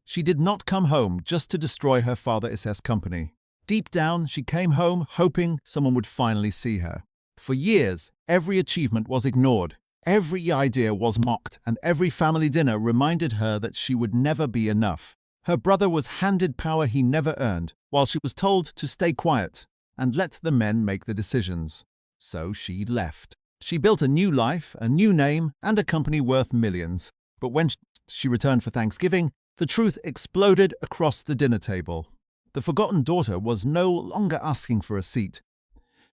She did not come home just to destroy her father's company. Deep down, she came home hoping someone would finally see her. For years, every achievement was ignored, every idea was mocked, and every family dinner reminded her that she would never be enough. Her brother was handed power he never earned, while she was told to stay quiet and let the men make the decisions. So she left. She built a new life, a new name, and a company worth millions. But when she returned for Thanksgiving, the truth exploded across the dinner table. The forgotten daughter was no longer asking for a seat.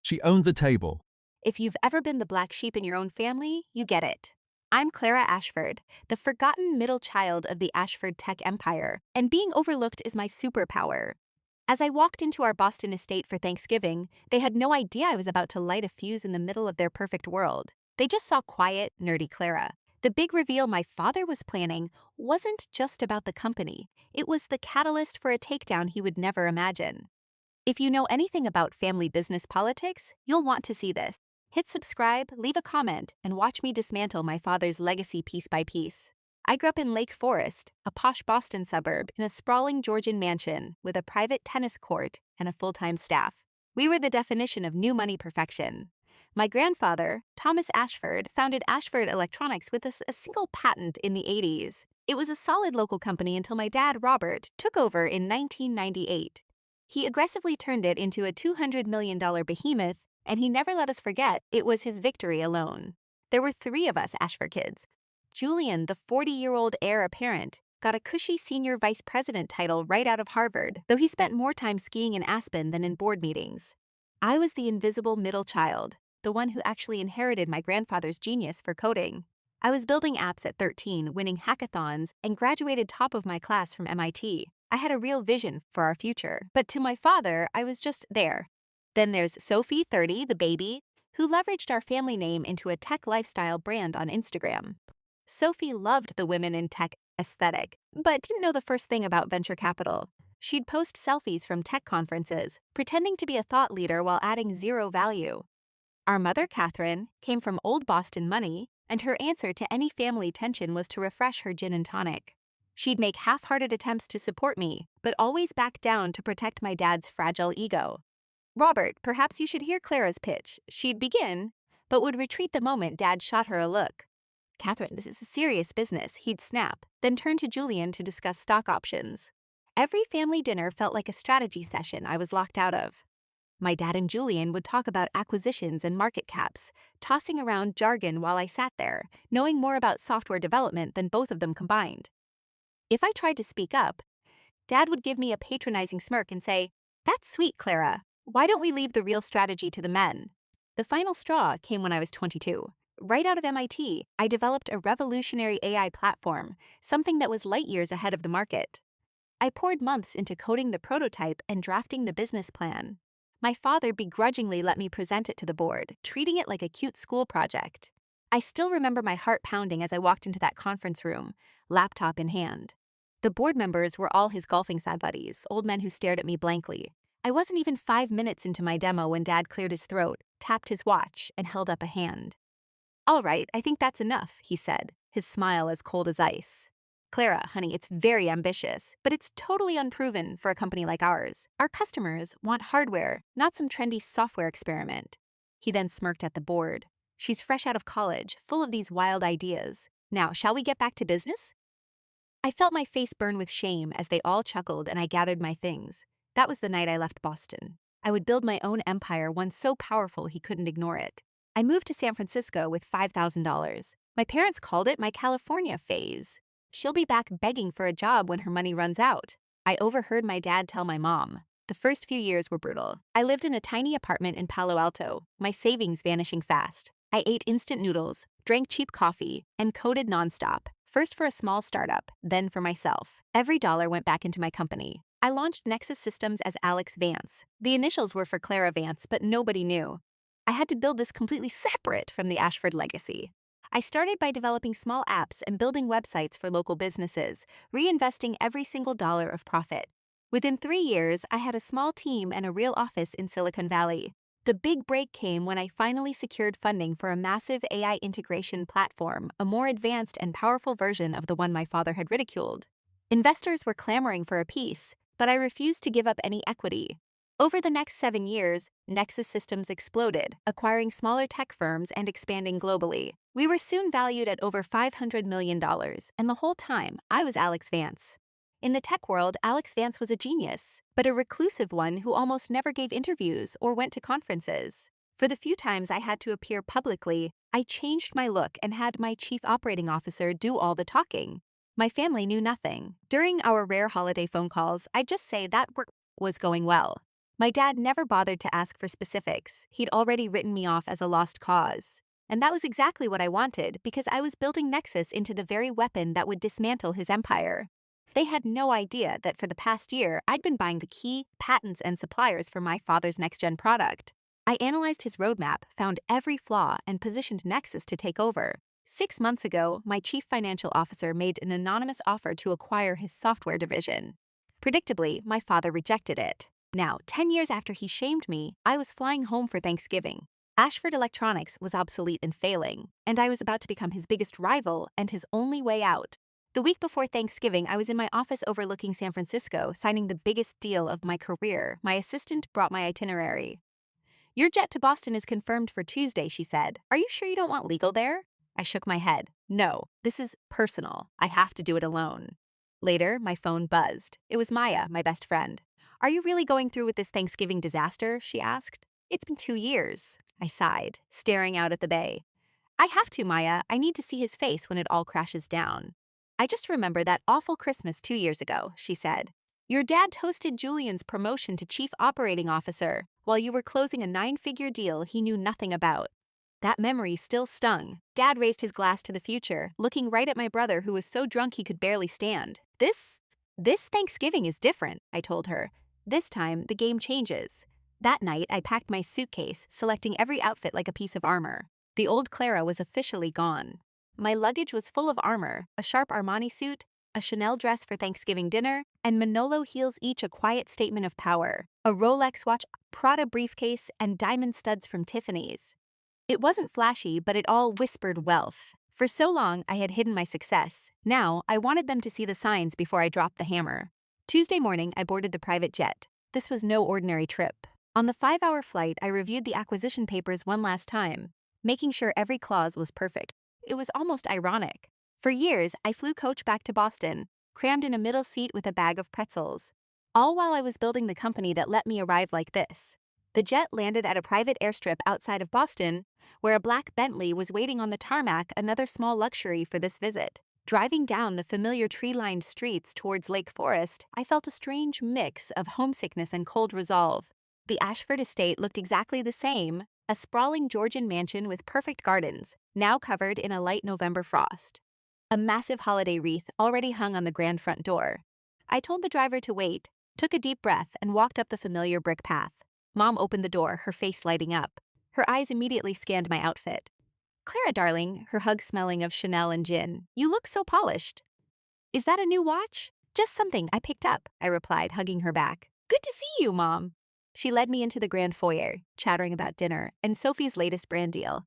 She owned the table. If you've ever been the black sheep in your own family, you get it. I'm Clara Ashford, the forgotten middle child of the Ashford tech empire, and being overlooked is my superpower. As I walked into our Boston estate for Thanksgiving, they had no idea I was about to light a fuse in the middle of their perfect world. They just saw quiet, nerdy Clara. The big reveal my father was planning wasn't just about the company. It was the catalyst for a takedown he would never imagine. If you know anything about family business politics, you'll want to see this. Hit subscribe, leave a comment, and watch me dismantle my father's legacy piece by piece. I grew up in Lake Forest, a posh Boston suburb, in a sprawling Georgian mansion with a private tennis court and a full-time staff. We were the definition of new money perfection. My grandfather, Thomas Ashford, founded Ashford Electronics with a single patent in the 80s. It was a solid local company until my dad, Robert, took over in 1998. He aggressively turned it into a $200 million behemoth, and he never let us forget it was his victory alone. There were 3 of us Ashford kids. Julian, the 40-year-old heir apparent, got a cushy senior vice president title right out of Harvard, though he spent more time skiing in Aspen than in board meetings. I was the invisible middle child, the one who actually inherited my grandfather's genius for coding. I was building apps at 13, winning hackathons, and graduated top of my class from MIT. I had a real vision for our future, but to my father, I was just there. Then there's Sophie, 30, the baby, who leveraged our family name into a tech lifestyle brand on Instagram. Sophie loved the women in tech aesthetic, but didn't know the first thing about venture capital. She'd post selfies from tech conferences, pretending to be a thought leader while adding zero value. Our mother, Catherine, came from old Boston money, and her answer to any family tension was to refresh her gin and tonic. She'd make half-hearted attempts to support me, but always back down to protect my dad's fragile ego. "Robert, perhaps you should hear Clara's pitch." She'd begin, but would retreat the moment Dad shot her a look. "Catherine, this is a serious business," he'd snap, then turn to Julian to discuss stock options. Every family dinner felt like a strategy session I was locked out of. My dad and Julian would talk about acquisitions and market caps, tossing around jargon while I sat there, knowing more about software development than both of them combined. If I tried to speak up, Dad would give me a patronizing smirk and say, "That's sweet, Clara. Why don't we leave the real strategy to the men?" The final straw came when I was 22. Right out of MIT, I developed a revolutionary AI platform, something that was light years ahead of the market. I poured months into coding the prototype and drafting the business plan. My father begrudgingly let me present it to the board, treating it like a cute school project. I still remember my heart pounding as I walked into that conference room, laptop in hand. The board members were all his golfing side buddies, old men who stared at me blankly. I wasn't even 5 minutes into my demo when Dad cleared his throat, tapped his watch, and held up a hand. "All right, I think that's enough," he said, his smile as cold as ice. "Clara, honey, it's very ambitious, but it's totally unproven for a company like ours. Our customers want hardware, not some trendy software experiment." He then smirked at the board. "She's fresh out of college, full of these wild ideas. Now, shall we get back to business?" I felt my face burn with shame as they all chuckled and I gathered my things. That was the night I left Boston. I would build my own empire, one so powerful he couldn't ignore it. I moved to San Francisco with $5,000. My parents called it my California phase. "She'll be back begging for a job when her money runs out." I overheard my dad tell my mom. The first few years were brutal. I lived in a tiny apartment in Palo Alto, my savings vanishing fast. I ate instant noodles, drank cheap coffee, and coded nonstop, first for a small startup, then for myself. Every dollar went back into my company. I launched Nexus Systems as Alex Vance. The initials were for Clara Vance, but nobody knew. I had to build this completely separate from the Ashford legacy. I started by developing small apps and building websites for local businesses, reinvesting every single dollar of profit. Within 3 years, I had a small team and a real office in Silicon Valley. The big break came when I finally secured funding for a massive AI integration platform, a more advanced and powerful version of the one my father had ridiculed. Investors were clamoring for a piece, but I refused to give up any equity. Over the next 7 years, Nexus Systems exploded, acquiring smaller tech firms and expanding globally. We were soon valued at over $500 million, and the whole time, I was Alex Vance. In the tech world, Alex Vance was a genius, but a reclusive one who almost never gave interviews or went to conferences. For the few times I had to appear publicly, I changed my look and had my chief operating officer do all the talking. My family knew nothing. During our rare holiday phone calls, I'd just say that work was going well. My dad never bothered to ask for specifics. He'd already written me off as a lost cause. And that was exactly what I wanted because I was building Nexus into the very weapon that would dismantle his empire. They had no idea that for the past year, I'd been buying the key patents and suppliers for my father's next-gen product. I analyzed his roadmap, found every flaw, and positioned Nexus to take over. 6 months ago, my chief financial officer made an anonymous offer to acquire his software division. Predictably, my father rejected it. Now, 10 years after he shamed me, I was flying home for Thanksgiving. Ashford Electronics was obsolete and failing, and I was about to become his biggest rival and his only way out. The week before Thanksgiving, I was in my office overlooking San Francisco, signing the biggest deal of my career. My assistant brought my itinerary. "Your jet to Boston is confirmed for Tuesday," she said. "Are you sure you don't want legal there?" I shook my head. "No, this is personal. I have to do it alone." Later, my phone buzzed. It was Maya, my best friend. "Are you really going through with this Thanksgiving disaster?" she asked. "It's been 2 years." I sighed, staring out at the bay. "I have to, Maya. I need to see his face when it all crashes down." "I just remember that awful Christmas 2 years ago," she said. "Your dad toasted Julian's promotion to chief operating officer while you were closing a 9-figure deal he knew nothing about." That memory still stung. Dad raised his glass to the future, looking right at my brother who was so drunk he could barely stand. This Thanksgiving is different," I told her. "This time, the game changes." That night, I packed my suitcase, selecting every outfit like a piece of armor. The old Clara was officially gone. My luggage was full of armor, a sharp Armani suit, a Chanel dress for Thanksgiving dinner, and Manolo heels, each a quiet statement of power, a Rolex watch, Prada briefcase, and diamond studs from Tiffany's. It wasn't flashy, but it all whispered wealth. For so long, I had hidden my success. Now, I wanted them to see the signs before I dropped the hammer. Tuesday morning, I boarded the private jet. This was no ordinary trip. On the 5-hour flight, I reviewed the acquisition papers one last time, making sure every clause was perfect. It was almost ironic. For years, I flew coach back to Boston, crammed in a middle seat with a bag of pretzels, all while I was building the company that let me arrive like this. The jet landed at a private airstrip outside of Boston, where a black Bentley was waiting on the tarmac, another small luxury for this visit. Driving down the familiar tree-lined streets towards Lake Forest, I felt a strange mix of homesickness and cold resolve. The Ashford estate looked exactly the same, a sprawling Georgian mansion with perfect gardens, now covered in a light November frost. A massive holiday wreath already hung on the grand front door. I told the driver to wait, took a deep breath, and walked up the familiar brick path. Mom opened the door, her face lighting up. Her eyes immediately scanned my outfit. "Clara, darling," her hug smelling of Chanel and gin, "you look so polished." "Is that a new watch?" "Just something I picked up," I replied, hugging her back. "Good to see you, Mom." She led me into the grand foyer, chattering about dinner and Sophie's latest brand deal.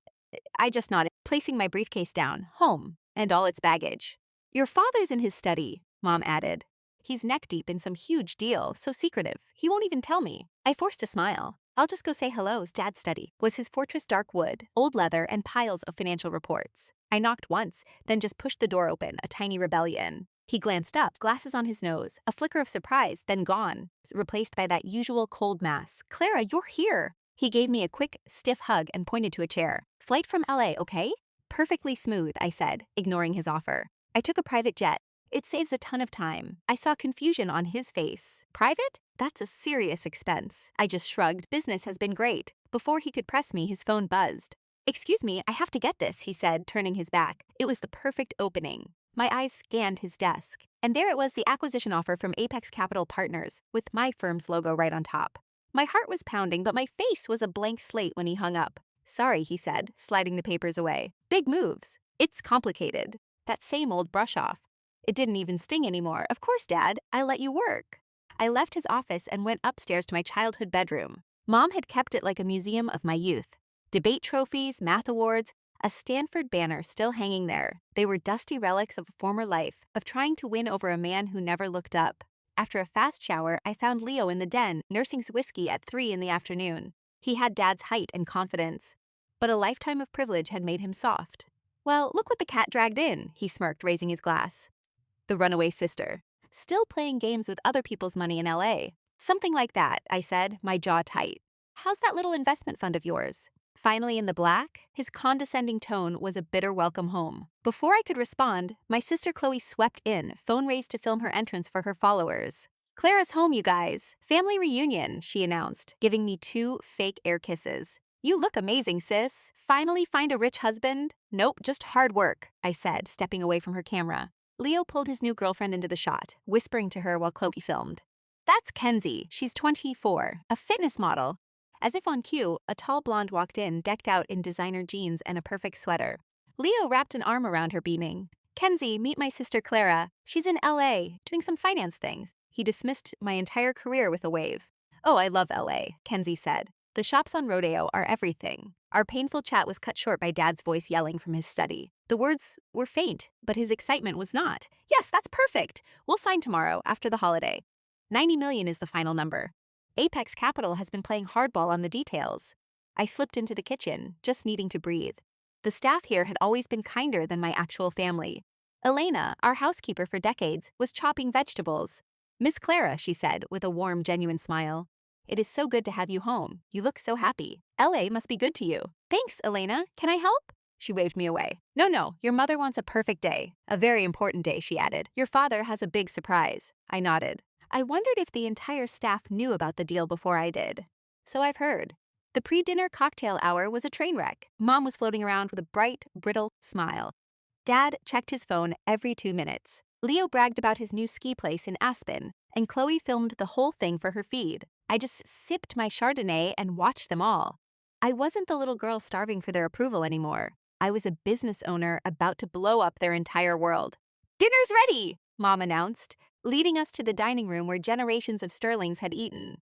I just nodded, placing my briefcase down, home, and all its baggage. "Your father's in his study," Mom added. "He's neck-deep in some huge deal, so secretive, he won't even tell me." I forced a smile. "I'll just go say hello." Dad's study was his fortress, dark wood, old leather, and piles of financial reports. I knocked once, then just pushed the door open, a tiny rebellion. He glanced up, glasses on his nose, a flicker of surprise, then gone, replaced by that usual cold mass. "Clara, you're here." He gave me a quick, stiff hug and pointed to a chair. "Flight from LA, okay?" "Perfectly smooth," I said, ignoring his offer. "I took a private jet. It saves a ton of time." I saw confusion on his face. "Private? That's a serious expense." I just shrugged. "Business has been great." Before he could press me, his phone buzzed. "Excuse me, I have to get this," he said, turning his back. It was the perfect opening. My eyes scanned his desk, and there it was, the acquisition offer from Apex Capital Partners, with my firm's logo right on top. My heart was pounding, but my face was a blank slate when he hung up. "Sorry," he said, sliding the papers away. "Big moves. It's complicated." That same old brush-off. It didn't even sting anymore. "Of course, Dad, I let you work." I left his office and went upstairs to my childhood bedroom. Mom had kept it like a museum of my youth. Debate trophies, math awards, a Stanford banner still hanging there. They were dusty relics of a former life, of trying to win over a man who never looked up. After a fast shower, I found Leo in the den, nursing whiskey at 3 in the afternoon. He had Dad's height and confidence, but a lifetime of privilege had made him soft. Well, look what the cat dragged in, he smirked, raising his glass. The runaway sister. Still playing games with other people's money in LA. Something like that, I said, my jaw tight. How's that little investment fund of yours? Finally in the black, his condescending tone was a bitter welcome home. Before I could respond, my sister Chloe swept in, phone raised to film her entrance for her followers. Clara's home, you guys. Family reunion, she announced, giving me 2 fake air kisses. You look amazing, sis. Finally find a rich husband? Nope, just hard work, I said, stepping away from her camera. Leo pulled his new girlfriend into the shot, whispering to her while Chloe filmed. That's Kenzie. She's 24, a fitness model. As if on cue, a tall blonde walked in, decked out in designer jeans and a perfect sweater. Leo wrapped an arm around her, beaming. Kenzie, meet my sister Clara. She's in LA, doing some finance things. He dismissed my entire career with a wave. Oh, I love LA, Kenzie said. The shops on Rodeo are everything. Our painful chat was cut short by Dad's voice yelling from his study. The words were faint, but his excitement was not. Yes, that's perfect. We'll sign tomorrow, after the holiday. 90 million is the final number. Apex Capital has been playing hardball on the details. I slipped into the kitchen, just needing to breathe. The staff here had always been kinder than my actual family. Elena, our housekeeper for decades, was chopping vegetables. Miss Clara, she said, with a warm, genuine smile. It is so good to have you home. You look so happy. LA must be good to you. Thanks, Elena. Can I help? She waved me away. No, your mother wants a perfect day. A very important day, she added. Your father has a big surprise. I nodded. I wondered if the entire staff knew about the deal before I did. So I've heard. The pre-dinner cocktail hour was a train wreck. Mom was floating around with a bright, brittle smile. Dad checked his phone every 2 minutes. Leo bragged about his new ski place in Aspen, and Chloe filmed the whole thing for her feed. I just sipped my Chardonnay and watched them all. I wasn't the little girl starving for their approval anymore. I was a business owner about to blow up their entire world. Dinner's ready, Mom announced, leading us to the dining room where generations of Sterlings had eaten.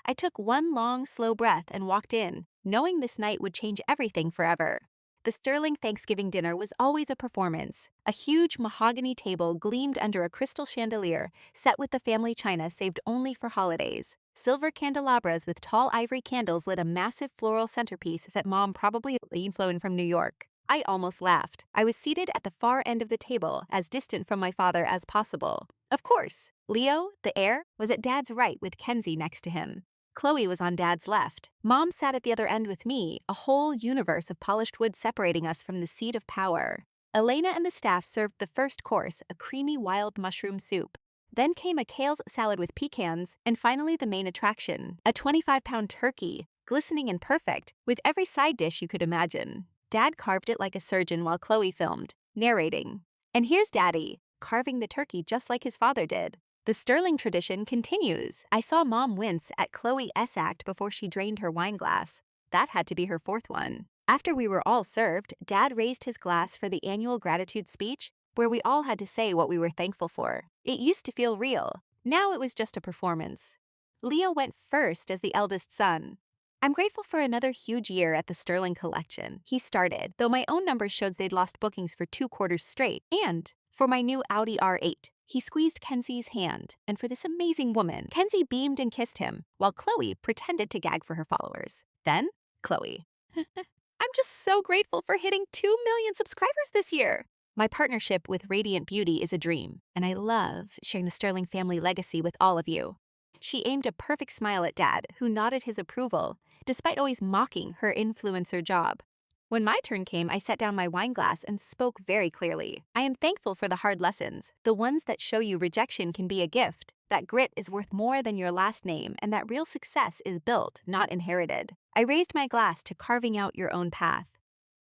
I took one long, slow breath and walked in, knowing this night would change everything forever. The Sterling Thanksgiving dinner was always a performance. A huge mahogany table gleamed under a crystal chandelier set with the family china saved only for holidays. Silver candelabras with tall ivory candles lit a massive floral centerpiece that Mom probably had flown from New York. I almost laughed. I was seated at the far end of the table, as distant from my father as possible. Of course, Leo, the heir, was at Dad's right with Kenzie next to him. Chloe was on Dad's left. Mom sat at the other end with me, a whole universe of polished wood separating us from the seat of power. Elena and the staff served the first course, a creamy wild mushroom soup. Then came a kale salad with pecans, and finally the main attraction, a 25-pound turkey, glistening and perfect, with every side dish you could imagine. Dad carved it like a surgeon while Chloe filmed, narrating. And here's Daddy, carving the turkey just like his father did. The Sterling tradition continues. I saw Mom wince at Chloe's act before she drained her wine glass. That had to be her 4th one. After we were all served, Dad raised his glass for the annual gratitude speech, where we all had to say what we were thankful for. It used to feel real. Now it was just a performance. Leo went first as the eldest son. I'm grateful for another huge year at the Sterling collection. He started, though my own numbers showed they'd lost bookings for 2 quarters straight, and for my new Audi R8. He squeezed Kenzie's hand, and for this amazing woman, Kenzie beamed and kissed him, while Chloe pretended to gag for her followers. Then, Chloe. I'm just so grateful for hitting 2 million subscribers this year. My partnership with Radiant Beauty is a dream, and I love sharing the Sterling family legacy with all of you. She aimed a perfect smile at Dad, who nodded his approval, despite always mocking her influencer job. When my turn came, I set down my wine glass and spoke very clearly. I am thankful for the hard lessons, the ones that show you rejection can be a gift, that grit is worth more than your last name, and that real success is built, not inherited. I raised my glass to carving out your own path.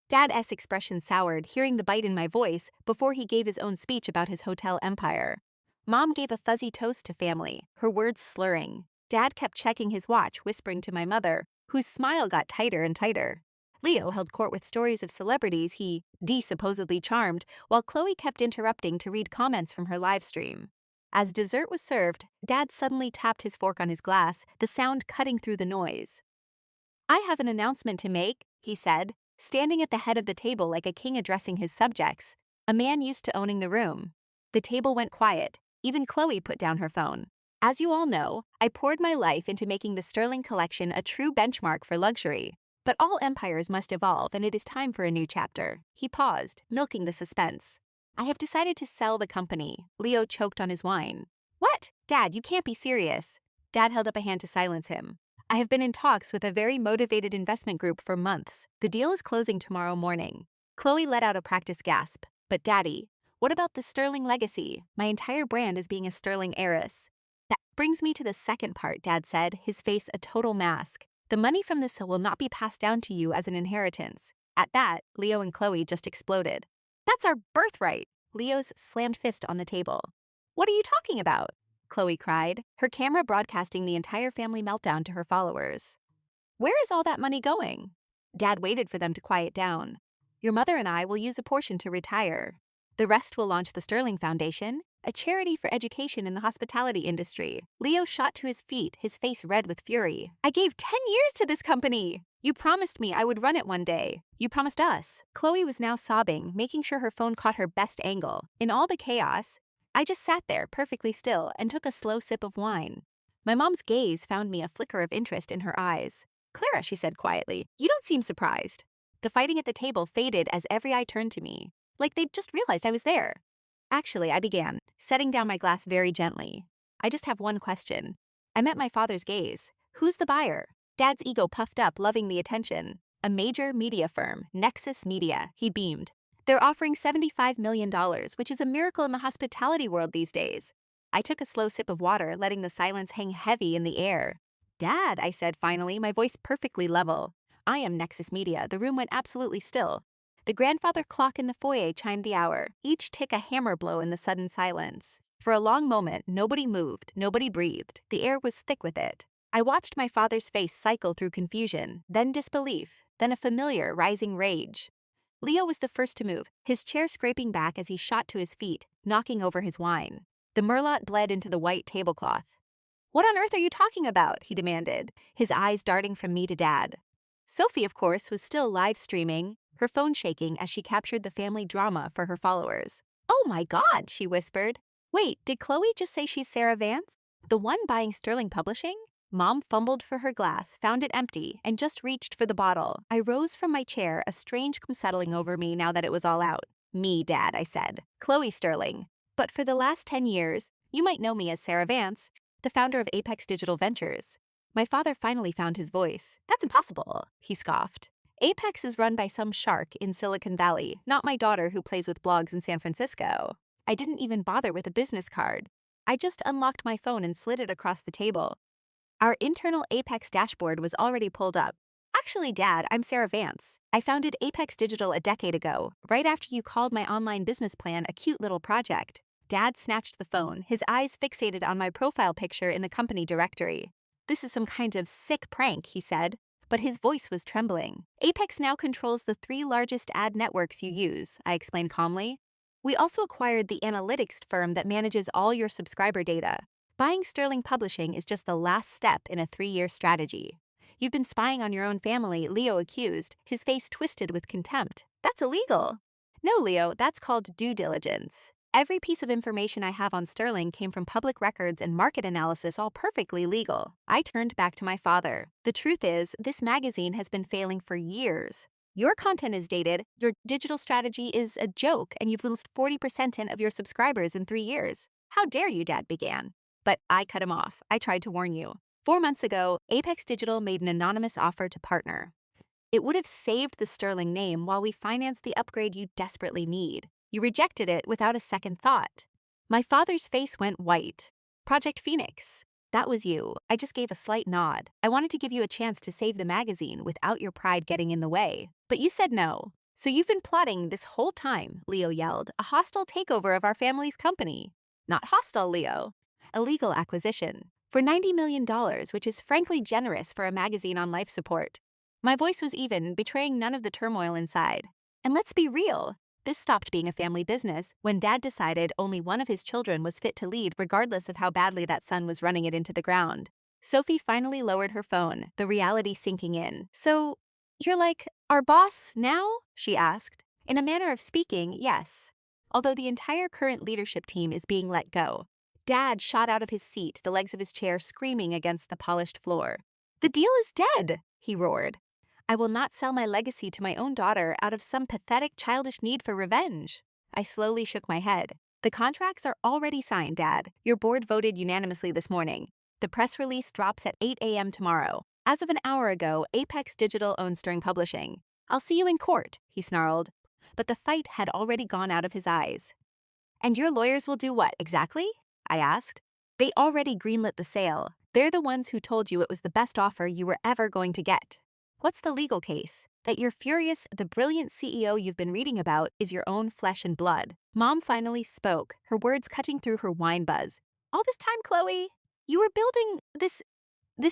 Dad's expression soured, hearing the bite in my voice, before he gave his own speech about his hotel empire. Mom gave a fuzzy toast to family, her words slurring. Dad kept checking his watch, whispering to my mother, whose smile got tighter and tighter. Leo held court with stories of celebrities he supposedly charmed, while Chloe kept interrupting to read comments from her live stream. As dessert was served, Dad suddenly tapped his fork on his glass, the sound cutting through the noise. I have an announcement to make, he said. standing at the head of the table like a king addressing his subjects, a man used to owning the room. The table went quiet. Even Chloe put down her phone. As you all know, I poured my life into making the Sterling collection a true benchmark for luxury. But all empires must evolve, and it is time for a new chapter. He paused, milking the suspense. I have decided to sell the company. Leo choked on his wine. What? Dad, you can't be serious. Dad held up a hand to silence him. I have been in talks with a very motivated investment group for months. The deal is closing tomorrow morning. Chloe let out a practiced gasp. But Daddy, what about the Sterling legacy? My entire brand is being a Sterling heiress. That brings me to the second part, Dad said, his face a total mask. The money from this will not be passed down to you as an inheritance. At that, Leo and Chloe just exploded. That's our birthright. Leo's slammed fist on the table. What are you talking about? Chloe cried, her camera broadcasting the entire family meltdown to her followers. Where is all that money going? Dad waited for them to quiet down. Your mother and I will use a portion to retire. The rest will launch the Sterling Foundation, a charity for education in the hospitality industry. Leo shot to his feet, his face red with fury. I gave 10 years to this company. You promised me I would run it one day. You promised us. Chloe was now sobbing, making sure her phone caught her best angle. In all the chaos, I just sat there perfectly still and took a slow sip of wine. My mom's gaze found me a flicker of interest in her eyes. Clara, she said quietly, you don't seem surprised. The fighting at the table faded as every eye turned to me, like they'd just realized I was there. Actually, I began, setting down my glass very gently. I just have one question. I met my father's gaze. Who's the buyer? Dad's ego puffed up, loving the attention. A major media firm, Nexus Media, he beamed. They're offering $75 million, which is a miracle in the hospitality world these days. I took a slow sip of water, letting the silence hang heavy in the air. Dad, I said finally, my voice perfectly level. I am Nexus Media. The room went absolutely still. The grandfather clock in the foyer chimed the hour, each tick a hammer blow in the sudden silence. For a long moment, nobody moved, nobody breathed. The air was thick with it. I watched my father's face cycle through confusion, then disbelief, then a familiar, rising rage. Leo was the first to move, his chair scraping back as he shot to his feet, knocking over his wine. The merlot bled into the white tablecloth. What on earth are you talking about? He demanded, his eyes darting from me to Dad. Sophie, of course, was still live streaming, her phone shaking as she captured the family drama for her followers. Oh my God, she whispered. Wait, did Chloe just say she's Sarah Vance? The one buying Sterling Publishing? Mom fumbled for her glass, found it empty, and just reached for the bottle. I rose from my chair, a strange calm settling over me now that it was all out. Me, Dad, I said. Chloe Sterling. But for the last 10 years, you might know me as Sarah Vance, the founder of Apex Digital Ventures. My father finally found his voice. That's impossible, he scoffed. Apex is run by some shark in Silicon Valley, not my daughter who plays with blogs in San Francisco. I didn't even bother with a business card. I just unlocked my phone and slid it across the table. Our internal Apex dashboard was already pulled up. Actually, Dad, I'm Sarah Vance. I founded Apex Digital a decade ago, right after you called my online business plan a cute little project. Dad snatched the phone, his eyes fixated on my profile picture in the company directory. This is some kind of sick prank, he said, but his voice was trembling. Apex now controls the 3 largest ad networks you use, I explained calmly. We also acquired the analytics firm that manages all your subscriber data. Buying Sterling Publishing is just the last step in a 3-year strategy. You've been spying on your own family, Leo accused, his face twisted with contempt. That's illegal. No, Leo, that's called due diligence. Every piece of information I have on Sterling came from public records and market analysis, all perfectly legal. I turned back to my father. The truth is, this magazine has been failing for years. Your content is dated, your digital strategy is a joke, and you've lost 40% of your subscribers in 3 years. How dare you, Dad began. But I cut him off. I tried to warn you. 4 months ago, Apex Digital made an anonymous offer to partner. It would have saved the Sterling name while we financed the upgrade you desperately need. You rejected it without a second thought. My father's face went white. Project Phoenix. That was you. I just gave a slight nod. I wanted to give you a chance to save the magazine without your pride getting in the way. But you said no. So you've been plotting this whole time, Leo yelled, a hostile takeover of our family's company. Not hostile, Leo. A legal acquisition. For $90 million, which is frankly generous for a magazine on life support. My voice was even, betraying none of the turmoil inside. And let's be real. This stopped being a family business when Dad decided only one of his children was fit to lead regardless of how badly that son was running it into the ground. Sophie finally lowered her phone, the reality sinking in. So, You're like, our boss now? She asked. In a manner of speaking, yes. Although the entire current leadership team is being let go. Dad shot out of his seat, the legs of his chair screaming against the polished floor. The deal is dead, he roared. I will not sell my legacy to my own daughter out of some pathetic childish need for revenge. I slowly shook my head. The contracts are already signed, Dad. Your board voted unanimously this morning. The press release drops at 8 a.m. tomorrow. As of an hour ago, Apex Digital owns String Publishing. I'll see you in court, he snarled. But the fight had already gone out of his eyes. And your lawyers will do what, exactly? I asked. They already greenlit the sale. They're the ones who told you it was the best offer you were ever going to get. What's the legal case? That you're furious the brilliant CEO you've been reading about is your own flesh and blood. Mom finally spoke, her words cutting through her wine buzz. All this time, Chloe, you were building this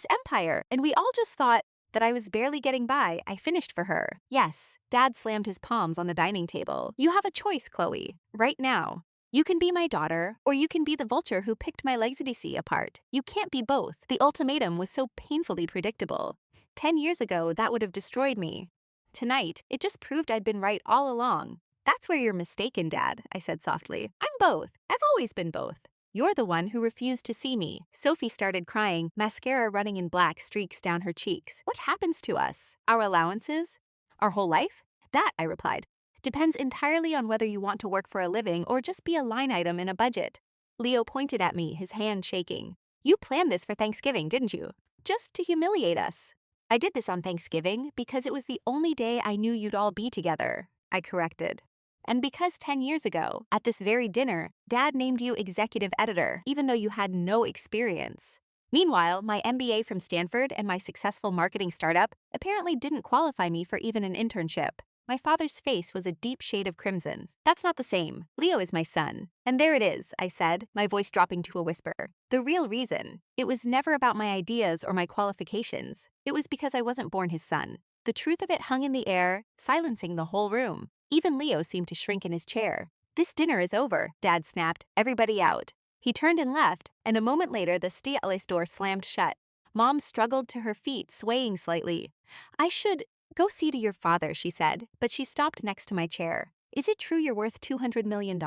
empire, and we all just thought that I was barely getting by. I finished for her. Yes, Dad slammed his palms on the dining table. You have a choice, Chloe, right now. You can be my daughter, or you can be the vulture who picked my legacy apart. You can't be both. The ultimatum was so painfully predictable. 10 years ago, that would have destroyed me. Tonight, it just proved I'd been right all along. That's where you're mistaken, Dad, I said softly. I'm both. I've always been both. You're the one who refused to see me. Sophie started crying, mascara running in black streaks down her cheeks. What happens to us? Our allowances? Our whole life? That, I replied, depends entirely on whether you want to work for a living or just be a line item in a budget. Leo pointed at me, his hand shaking. You planned this for Thanksgiving, didn't you? Just to humiliate us. I did this on Thanksgiving because it was the only day I knew you'd all be together, I corrected. And because 10 years ago, at this very dinner, Dad named you executive editor, even though you had no experience. Meanwhile, my MBA from Stanford and my successful marketing startup apparently didn't qualify me for even an internship. My father's face was a deep shade of crimson. That's not the same. Leo is my son. And there it is, I said, my voice dropping to a whisper. The real reason. It was never about my ideas or my qualifications. It was because I wasn't born his son. The truth of it hung in the air, silencing the whole room. Even Leo seemed to shrink in his chair. This dinner is over, Dad snapped. Everybody out. He turned and left, and a moment later the Stiales door slammed shut. Mom struggled to her feet, swaying slightly. I should go see to your father, she said, but she stopped next to my chair. Is it true you're worth $200 million?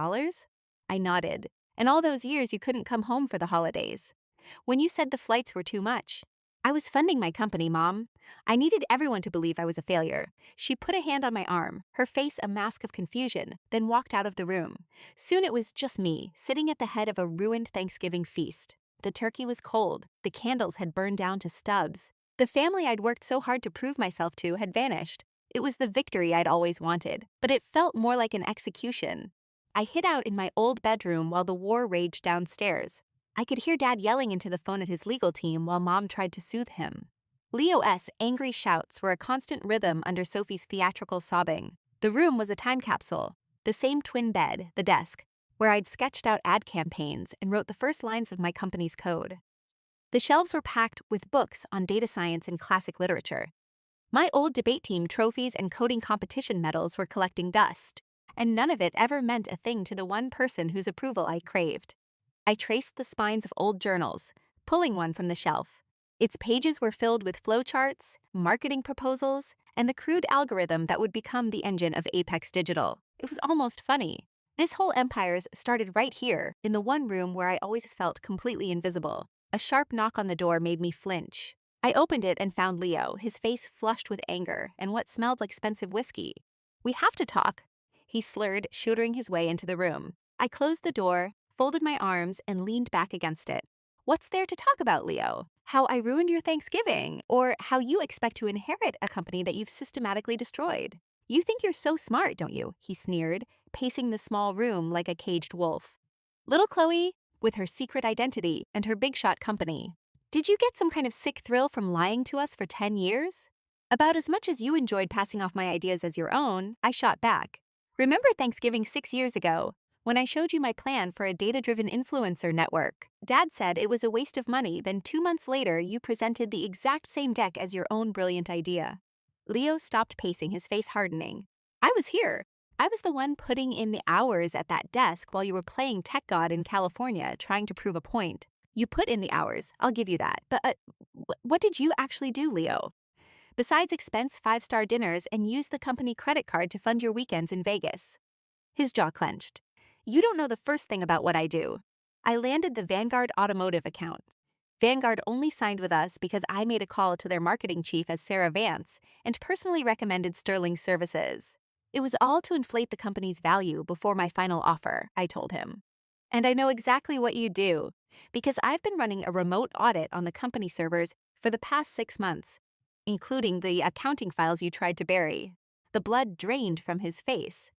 I nodded. And all those years you couldn't come home for the holidays. When you said the flights were too much. I was funding my company, Mom. I needed everyone to believe I was a failure. She put a hand on my arm, her face a mask of confusion, then walked out of the room. Soon it was just me, sitting at the head of a ruined Thanksgiving feast. The turkey was cold. The candles had burned down to stubs. The family I'd worked so hard to prove myself to had vanished. It was the victory I'd always wanted, but it felt more like an execution. I hid out in my old bedroom while the war raged downstairs. I could hear Dad yelling into the phone at his legal team while Mom tried to soothe him. Leo's angry shouts were a constant rhythm under Sophie's theatrical sobbing. The room was a time capsule. The same twin bed, the desk, where I'd sketched out ad campaigns and wrote the first lines of my company's code. The shelves were packed with books on data science and classic literature. My old debate team trophies and coding competition medals were collecting dust, and none of it ever meant a thing to the one person whose approval I craved. I traced the spines of old journals, pulling one from the shelf. Its pages were filled with flowcharts, marketing proposals, and the crude algorithm that would become the engine of Apex Digital. It was almost funny. This whole empire started right here, in the one room where I always felt completely invisible. A sharp knock on the door made me flinch. I opened it and found Leo, his face flushed with anger and what smelled like expensive whiskey. We have to talk, he slurred, shootering his way into the room. I closed the door, folded my arms, and leaned back against it. What's there to talk about, Leo? How I ruined your Thanksgiving, or how you expect to inherit a company that you've systematically destroyed? You think you're so smart, don't you? He sneered, pacing the small room like a caged wolf. Little Chloe, with her secret identity and her big shot company. Did you get some kind of sick thrill from lying to us for 10 years? About as much as you enjoyed passing off my ideas as your own, I shot back. Remember Thanksgiving 6 years ago, when I showed you my plan for a data-driven influencer network? Dad said it was a waste of money, then 2 months later you presented the exact same deck as your own brilliant idea. Leo stopped pacing, his face hardening. I was here. I was the one putting in the hours at that desk while you were playing tech god in California, trying to prove a point. You put in the hours, I'll give you that, but what did you actually do, Leo? Besides expense 5-star dinners and use the company credit card to fund your weekends in Vegas. His jaw clenched. You don't know the first thing about what I do. I landed the Vanguard Automotive account. Vanguard only signed with us because I made a call to their marketing chief as Sarah Vance and personally recommended Sterling's services. It was all to inflate the company's value before my final offer, I told him. And I know exactly what you do, because I've been running a remote audit on the company servers for the past 6 months, including the accounting files you tried to bury. The blood drained from his face.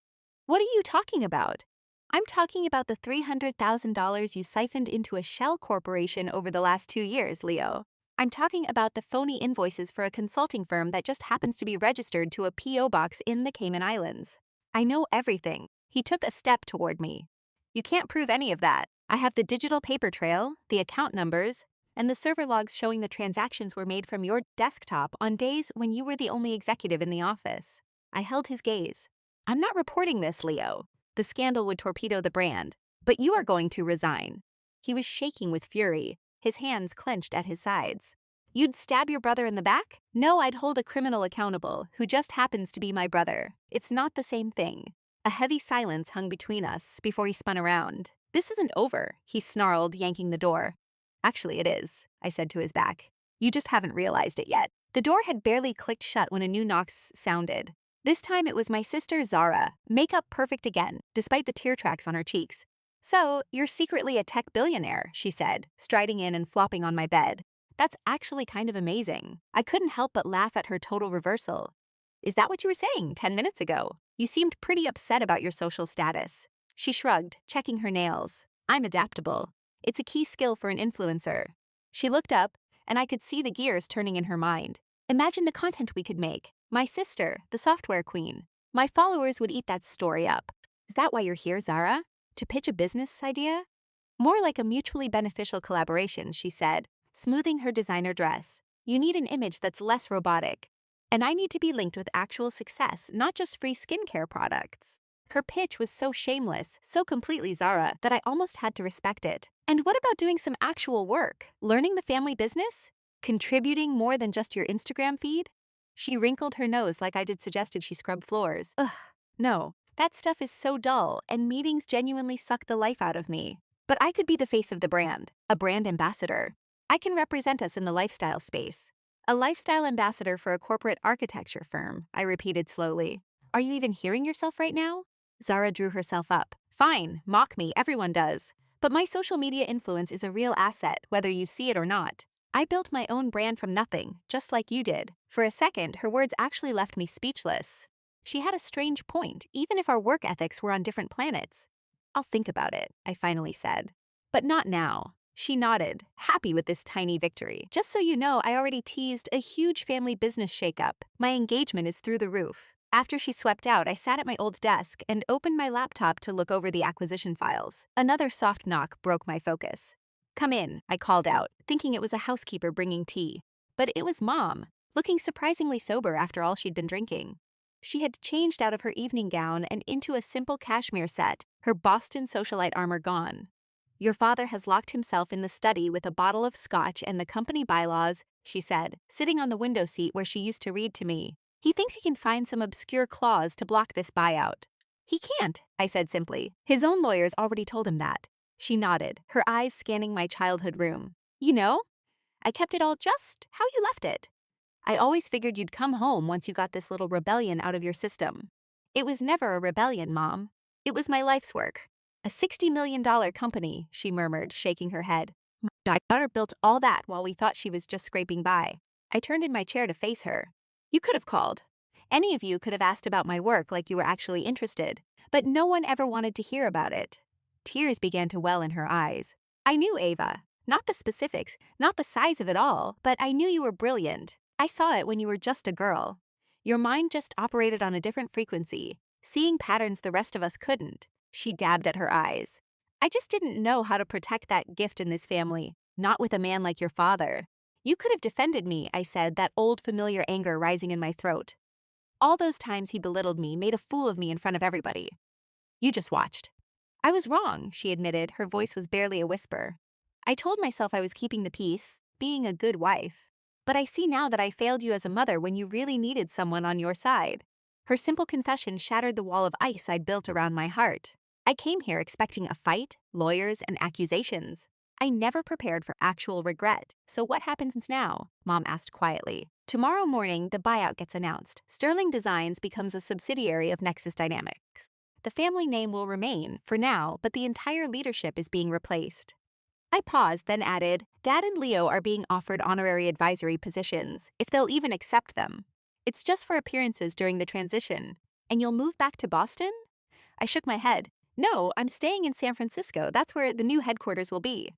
What are you talking about? I'm talking about the $300,000 you siphoned into a shell corporation over the last 2 years, Leo. I'm talking about the phony invoices for a consulting firm that just happens to be registered to a P.O. box in the Cayman Islands. I know everything. He took a step toward me. You can't prove any of that. I have the digital paper trail, the account numbers, and the server logs showing the transactions were made from your desktop on days when you were the only executive in the office. I held his gaze. I'm not reporting this, Leo. The scandal would torpedo the brand, but you are going to resign. He was shaking with fury, his hands clenched at his sides. You'd stab your brother in the back? No, I'd hold a criminal accountable who just happens to be my brother. It's not the same thing. A heavy silence hung between us before he spun around. This isn't over, he snarled, yanking the door. Actually, it is, I said to his back. You just haven't realized it yet. The door had barely clicked shut when a new knock sounded. This time it was my sister Zara, makeup perfect again, despite the tear tracks on her cheeks. So, you're secretly a tech billionaire, she said, striding in and flopping on my bed. That's actually kind of amazing. I couldn't help but laugh at her total reversal. Is that what you were saying 10 minutes ago? You seemed pretty upset about your social status. She shrugged, checking her nails. I'm adaptable. It's a key skill for an influencer. She looked up, and I could see the gears turning in her mind. Imagine the content we could make. My sister, the software queen. My followers would eat that story up. Is that why you're here, Zara? To pitch a business idea? More like a mutually beneficial collaboration, she said, smoothing her designer dress. You need an image that's less robotic. And I need to be linked with actual success, not just free skincare products. Her pitch was so shameless, so completely Zara, that I almost had to respect it. And what about doing some actual work? Learning the family business? Contributing more than just your Instagram feed? She wrinkled her nose like I did suggested she scrub floors. Ugh, no, that stuff is so dull, and meetings genuinely suck the life out of me. But I could be the face of the brand, a brand ambassador. I can represent us in the lifestyle space. A lifestyle ambassador for a corporate architecture firm, I repeated slowly. Are you even hearing yourself right now? Zara drew herself up. Fine, mock me, everyone does. But my social media influence is a real asset, whether you see it or not. I built my own brand from nothing, just like you did. For a second, her words actually left me speechless. She had a strange point, even if our work ethics were on different planets. I'll think about it, I finally said. But not now. She nodded, happy with this tiny victory. Just so you know, I already teased a huge family business shakeup. My engagement is through the roof. After she swept out, I sat at my old desk and opened my laptop to look over the acquisition files. Another soft knock broke my focus. Come in, I called out, thinking it was a housekeeper bringing tea. But it was Mom, looking surprisingly sober after all she'd been drinking. She had changed out of her evening gown and into a simple cashmere set, her Boston socialite armor gone. Your father has locked himself in the study with a bottle of scotch and the company bylaws, she said, sitting on the window seat where she used to read to me. He thinks he can find some obscure clause to block this buyout. He can't, I said simply. His own lawyers already told him that. She nodded, her eyes scanning my childhood room. You know, I kept it all just how you left it. I always figured you'd come home once you got this little rebellion out of your system. It was never a rebellion, Mom. It was my life's work. A $60 million company, she murmured, shaking her head. My daughter built all that while we thought she was just scraping by. I turned in my chair to face her. You could have called. Any of you could have asked about my work like you were actually interested, but no one ever wanted to hear about it. Tears began to well in her eyes. I knew Ava. Not the specifics, not the size of it all, but I knew you were brilliant. I saw it when you were just a girl. Your mind just operated on a different frequency, seeing patterns the rest of us couldn't. She dabbed at her eyes. I just didn't know how to protect that gift in this family, not with a man like your father. You could have defended me, I said, that old familiar anger rising in my throat. All those times he belittled me, made a fool of me in front of everybody. You just watched. I was wrong, she admitted, her voice was barely a whisper. I told myself I was keeping the peace, being a good wife. But I see now that I failed you as a mother when you really needed someone on your side. Her simple confession shattered the wall of ice I'd built around my heart. I came here expecting a fight, lawyers, and accusations. I never prepared for actual regret. So what happens now? Mom asked quietly. Tomorrow morning, the buyout gets announced. Sterling Designs becomes a subsidiary of Nexus Dynamics. The family name will remain, for now, but the entire leadership is being replaced. I paused, then added, Dad and Leo are being offered honorary advisory positions, if they'll even accept them. It's just for appearances during the transition. And you'll move back to Boston? I shook my head. No, I'm staying in San Francisco. That's where the new headquarters will be.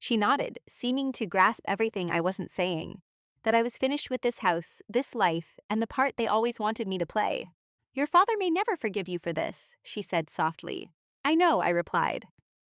She nodded, seeming to grasp everything I wasn't saying. That I was finished with this house, this life, and the part they always wanted me to play. Your father may never forgive you for this, she said softly. I know, I replied.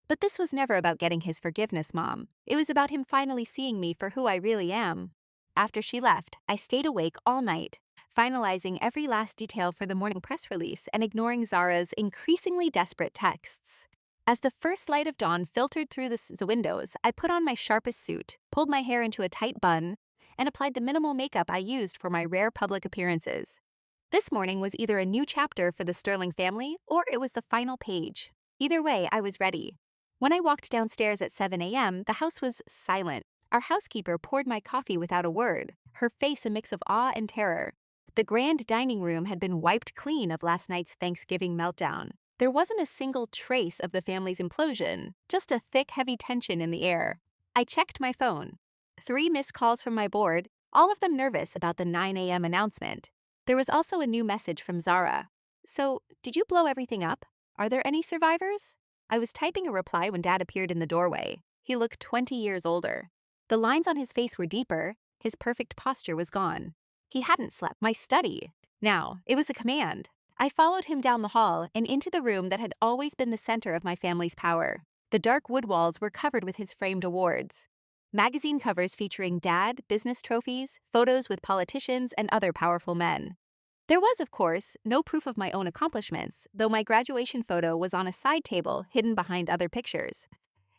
But this was never about getting his forgiveness, Mom. It was about him finally seeing me for who I really am. After she left, I stayed awake all night, finalizing every last detail for the morning press release and ignoring Zara's increasingly desperate texts. As the first light of dawn filtered through the windows, I put on my sharpest suit, pulled my hair into a tight bun, and applied the minimal makeup I used for my rare public appearances. This morning was either a new chapter for the Sterling family or it was the final page. Either way, I was ready. When I walked downstairs at 7 a.m., the house was silent. Our housekeeper poured my coffee without a word, her face a mix of awe and terror. The grand dining room had been wiped clean of last night's Thanksgiving meltdown. There wasn't a single trace of the family's implosion, just a thick, heavy tension in the air. I checked my phone. 3 missed calls from my board, all of them nervous about the 9 a.m. announcement. There was also a new message from Zara. So, did you blow everything up? Are there any survivors? I was typing a reply when Dad appeared in the doorway. He looked 20 years older. The lines on his face were deeper, his perfect posture was gone. He hadn't slept. My study. Now, it was a command. I followed him down the hall and into the room that had always been the center of my family's power. The dark wood walls were covered with his framed awards. Magazine covers featuring Dad, business trophies, photos with politicians and other powerful men. There was, of course, no proof of my own accomplishments, though my graduation photo was on a side table hidden behind other pictures.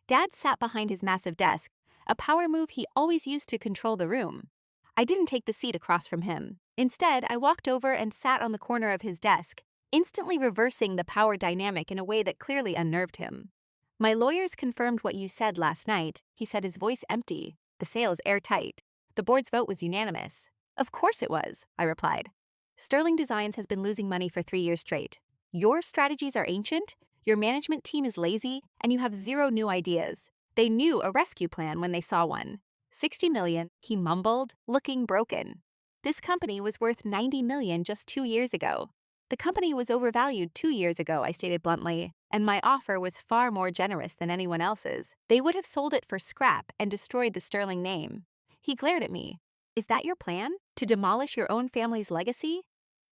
Dad sat behind his massive desk, a power move he always used to control the room. I didn't take the seat across from him. Instead, I walked over and sat on the corner of his desk, instantly reversing the power dynamic in a way that clearly unnerved him. My lawyers confirmed what you said last night, he said, his voice empty. The sale is airtight. The board's vote was unanimous. Of course it was, I replied. Sterling Designs has been losing money for 3 years straight. Your strategies are ancient, your management team is lazy, and you have zero new ideas. They knew a rescue plan when they saw one. 60 million, he mumbled, looking broken. This company was worth 90 million just 2 years ago. The company was overvalued 2 years ago, I stated bluntly, and my offer was far more generous than anyone else's. They would have sold it for scrap and destroyed the Sterling name. He glared at me. Is that your plan? To demolish your own family's legacy?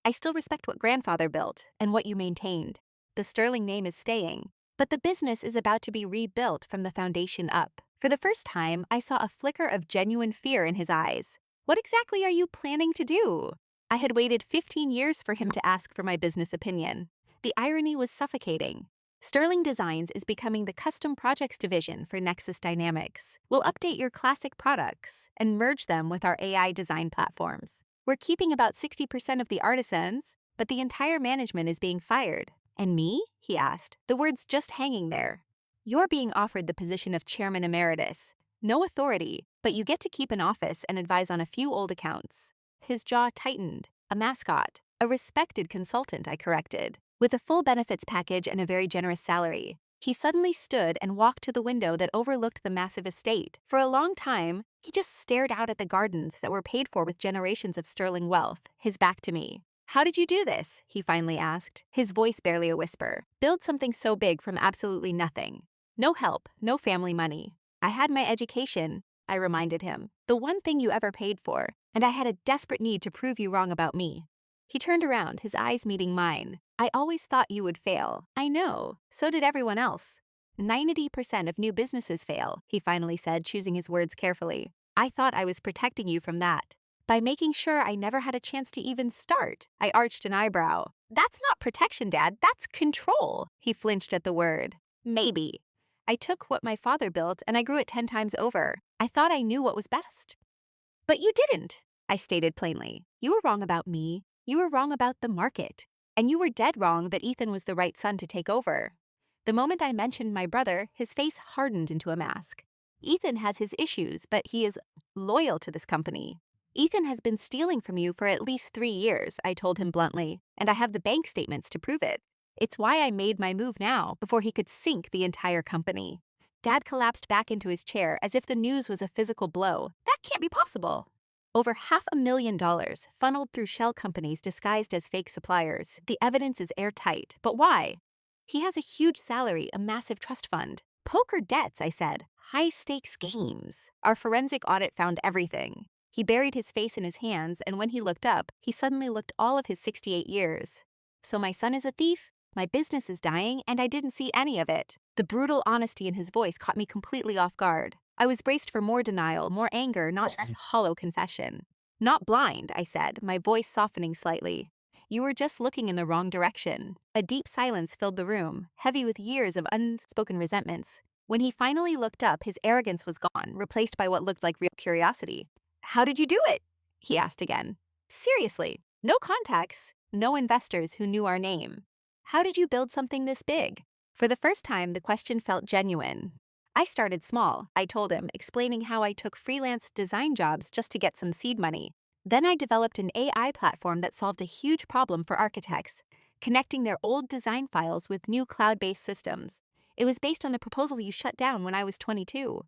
I still respect what grandfather built and what you maintained. The Sterling name is staying, but the business is about to be rebuilt from the foundation up. For the first time, I saw a flicker of genuine fear in his eyes. What exactly are you planning to do? I had waited 15 years for him to ask for my business opinion. The irony was suffocating. Sterling Designs is becoming the custom projects division for Nexus Dynamics. We'll update your classic products and merge them with our AI design platforms. We're keeping about 60% of the artisans, but the entire management is being fired. And me? He asked, the words just hanging there. You're being offered the position of chairman emeritus. No authority, but you get to keep an office and advise on a few old accounts. His jaw tightened. A mascot. A respected consultant, I corrected. With a full benefits package and a very generous salary. He suddenly stood and walked to the window that overlooked the massive estate. For a long time, he just stared out at the gardens that were paid for with generations of sterling wealth, his back to me. How did you do this? He finally asked, his voice barely a whisper. Build something so big from absolutely nothing. No help, no family money. I had my education, I reminded him, the one thing you ever paid for, and I had a desperate need to prove you wrong about me. He turned around, his eyes meeting mine. I always thought you would fail. I know. So did everyone else. 90% of new businesses fail, he finally said, choosing his words carefully. I thought I was protecting you from that. By making sure I never had a chance to even start. I arched an eyebrow. That's not protection, Dad. That's control. He flinched at the word. Maybe. I took what my father built and I grew it 10 times over. I thought I knew what was best. But you didn't, I stated plainly. You were wrong about me. You were wrong about the market. And you were dead wrong that Ethan was the right son to take over. The moment I mentioned my brother, his face hardened into a mask. Ethan has his issues, but he is loyal to this company. Ethan has been stealing from you for at least 3 years, I told him bluntly, and I have the bank statements to prove it. It's why I made my move now, before he could sink the entire company. Dad collapsed back into his chair as if the news was a physical blow. That can't be possible. Over $500,000 funneled through shell companies disguised as fake suppliers. The evidence is airtight. But why? He has a huge salary, a massive trust fund. Poker debts, I said. High-stakes games. Our forensic audit found everything. He buried his face in his hands, and when he looked up, he suddenly looked all of his 68 years. So my son is a thief? My business is dying, and I didn't see any of it. The brutal honesty in his voice caught me completely off guard. I was braced for more denial, more anger, not a hollow confession. Not blind, I said, my voice softening slightly. You were just looking in the wrong direction. A deep silence filled the room, heavy with years of unspoken resentments. When he finally looked up, his arrogance was gone, replaced by what looked like real curiosity. How did you do it? He asked again. Seriously, no contacts, no investors who knew our name. How did you build something this big? For the first time, the question felt genuine. I started small, I told him, explaining how I took freelance design jobs just to get some seed money. Then I developed an AI platform that solved a huge problem for architects, connecting their old design files with new cloud-based systems. It was based on the proposal you shut down when I was 22.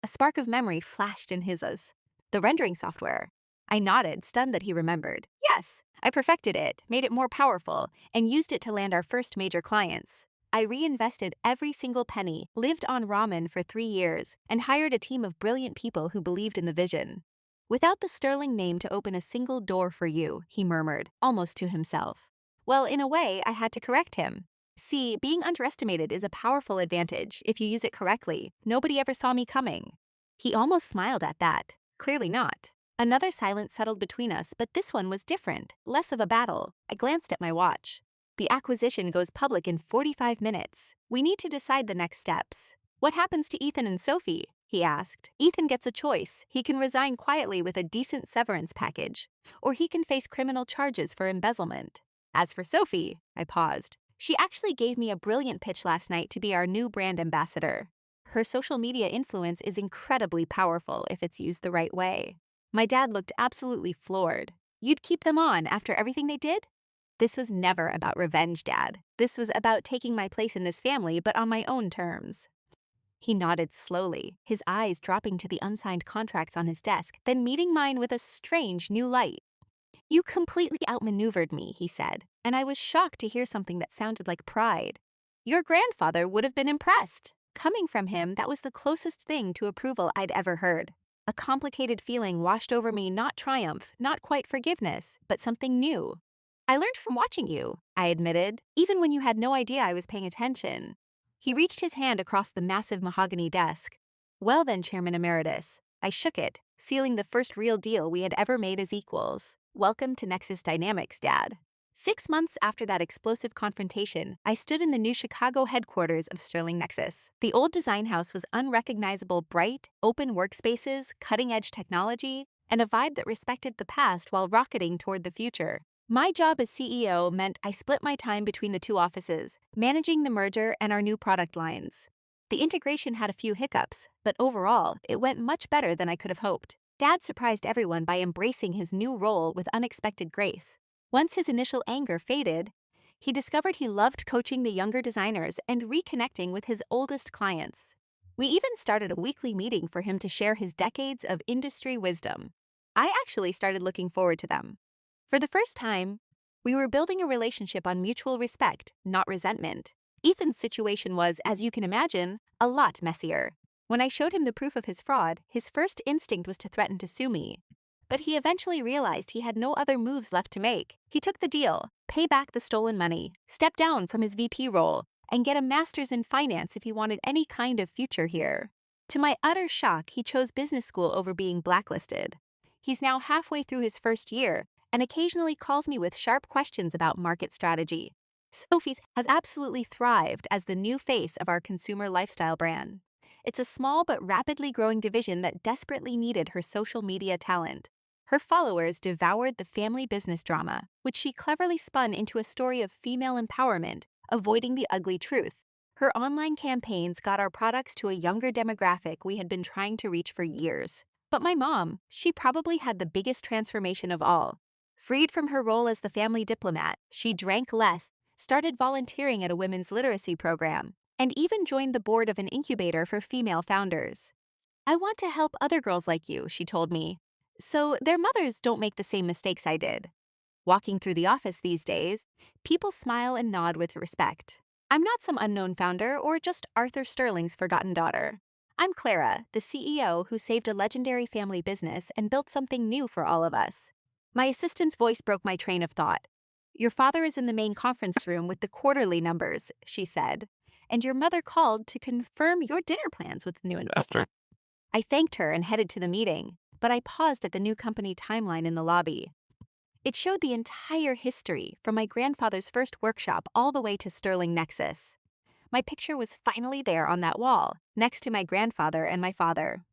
A spark of memory flashed in his eyes. The rendering software. I nodded, stunned that he remembered. Yes, I perfected it, made it more powerful, and used it to land our first major clients. I reinvested every single penny, lived on ramen for 3 years, and hired a team of brilliant people who believed in the vision. Without the sterling name to open a single door for you, he murmured, almost to himself. Well, in a way, I had to correct him. See, being underestimated is a powerful advantage if you use it correctly. Nobody ever saw me coming. He almost smiled at that. Clearly not. Another silence settled between us, but this one was different, less of a battle. I glanced at my watch. The acquisition goes public in 45 minutes. We need to decide the next steps. What happens to Ethan and Sophie? He asked. Ethan gets a choice. He can resign quietly with a decent severance package, or he can face criminal charges for embezzlement. As for Sophie, I paused. She actually gave me a brilliant pitch last night to be our new brand ambassador. Her social media influence is incredibly powerful if it's used the right way. My dad looked absolutely floored. You'd keep them on after everything they did? This was never about revenge, Dad. This was about taking my place in this family, but on my own terms. He nodded slowly, his eyes dropping to the unsigned contracts on his desk, then meeting mine with a strange new light. You completely outmaneuvered me, he said, and I was shocked to hear something that sounded like pride. Your grandfather would have been impressed. Coming from him, that was the closest thing to approval I'd ever heard. A complicated feeling washed over me, not triumph, not quite forgiveness, but something new. I learned from watching you, I admitted, even when you had no idea I was paying attention. He reached his hand across the massive mahogany desk. Well then, Chairman Emeritus. I shook it, sealing the first real deal we had ever made as equals. Welcome to Nexus Dynamics, Dad. 6 months after that explosive confrontation, I stood in the new Chicago headquarters of Sterling Nexus. The old design house was unrecognizable, bright, open workspaces, cutting-edge technology, and a vibe that respected the past while rocketing toward the future. My job as CEO meant I split my time between the two offices, managing the merger and our new product lines. The integration had a few hiccups, but overall, it went much better than I could have hoped. Dad surprised everyone by embracing his new role with unexpected grace. Once his initial anger faded, he discovered he loved coaching the younger designers and reconnecting with his oldest clients. We even started a weekly meeting for him to share his decades of industry wisdom. I actually started looking forward to them. For the first time, we were building a relationship on mutual respect, not resentment. Ethan's situation was, as you can imagine, a lot messier. When I showed him the proof of his fraud, his first instinct was to threaten to sue me. But he eventually realized he had no other moves left to make. He took the deal, pay back the stolen money, step down from his VP role, and get a master's in finance if he wanted any kind of future here. To my utter shock, he chose business school over being blacklisted. He's now halfway through his first year, and occasionally calls me with sharp questions about market strategy. Sophie's has absolutely thrived as the new face of our consumer lifestyle brand. It's a small but rapidly growing division that desperately needed her social media talent. Her followers devoured the family business drama, which she cleverly spun into a story of female empowerment, avoiding the ugly truth. Her online campaigns got our products to a younger demographic we had been trying to reach for years. But my mom, she probably had the biggest transformation of all. Freed from her role as the family diplomat, she drank less, started volunteering at a women's literacy program, and even joined the board of an incubator for female founders. I want to help other girls like you, she told me, so their mothers don't make the same mistakes I did. Walking through the office these days, people smile and nod with respect. I'm not some unknown founder or just Arthur Sterling's forgotten daughter. I'm Clara, the CEO who saved a legendary family business and built something new for all of us. My assistant's voice broke my train of thought. Your father is in the main conference room with the quarterly numbers, she said, and your mother called to confirm your dinner plans with the new investor. I thanked her and headed to the meeting, but I paused at the new company timeline in the lobby. It showed the entire history from my grandfather's first workshop all the way to Sterling Nexus. My picture was finally there on that wall, next to my grandfather and my father.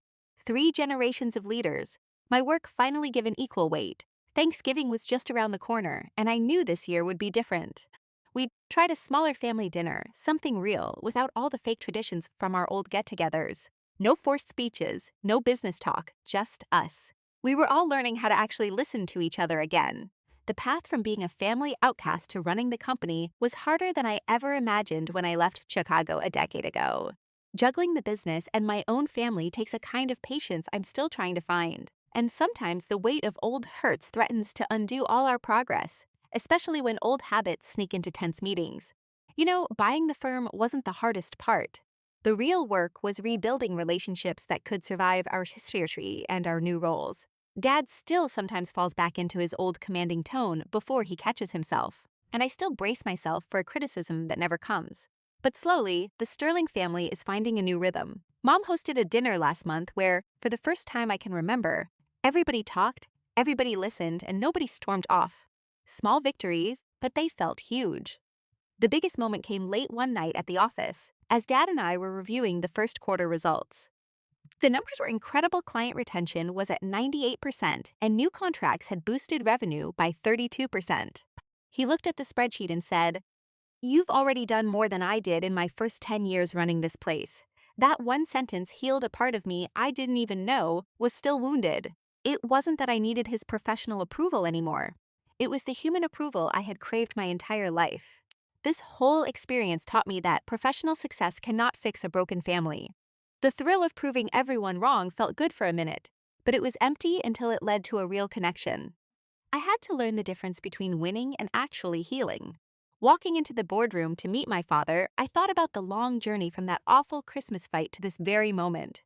3 generations of leaders, my work finally given equal weight. Thanksgiving was just around the corner, and I knew this year would be different. We tried a smaller family dinner, something real, without all the fake traditions from our old get-togethers. No forced speeches, no business talk, just us. We were all learning how to actually listen to each other again. The path from being a family outcast to running the company was harder than I ever imagined when I left Chicago a decade ago. Juggling the business and my own family takes a kind of patience I'm still trying to find. And sometimes the weight of old hurts threatens to undo all our progress, especially when old habits sneak into tense meetings. You know, buying the firm wasn't the hardest part. The real work was rebuilding relationships that could survive our history and our new roles. Dad still sometimes falls back into his old commanding tone before he catches himself, and I still brace myself for a criticism that never comes. But slowly, the Sterling family is finding a new rhythm. Mom hosted a dinner last month where, for the first time I can remember, everybody talked, everybody listened, and nobody stormed off. Small victories, but they felt huge. The biggest moment came late one night at the office, as Dad and I were reviewing the first quarter results. The numbers were incredible. Client retention was at 98%, and new contracts had boosted revenue by 32%. He looked at the spreadsheet and said, "You've already done more than I did in my first 10 years running this place." That one sentence healed a part of me I didn't even know was still wounded. It wasn't that I needed his professional approval anymore. It was the human approval I had craved my entire life. This whole experience taught me that professional success cannot fix a broken family. The thrill of proving everyone wrong felt good for a minute, but it was empty until it led to a real connection. I had to learn the difference between winning and actually healing. Walking into the boardroom to meet my father, I thought about the long journey from that awful Christmas fight to this very moment.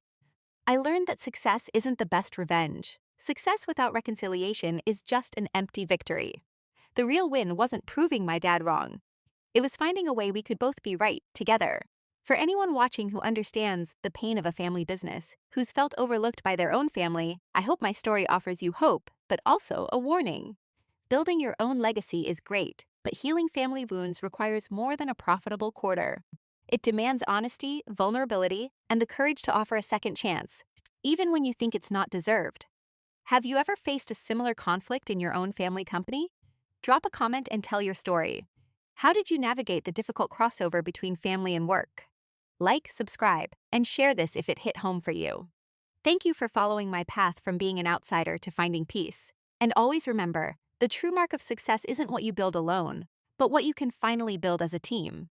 I learned that success isn't the best revenge. Success without reconciliation is just an empty victory. The real win wasn't proving my dad wrong. It was finding a way we could both be right, together. For anyone watching who understands the pain of a family business, who's felt overlooked by their own family, I hope my story offers you hope, but also a warning. Building your own legacy is great, but healing family wounds requires more than a profitable quarter. It demands honesty, vulnerability, and the courage to offer a second chance, even when you think it's not deserved. Have you ever faced a similar conflict in your own family company? Drop a comment and tell your story. How did you navigate the difficult crossover between family and work? Like, subscribe, and share this if it hit home for you. Thank you for following my path from being an outsider to finding peace. And always remember, the true mark of success isn't what you build alone, but what you can finally build as a team.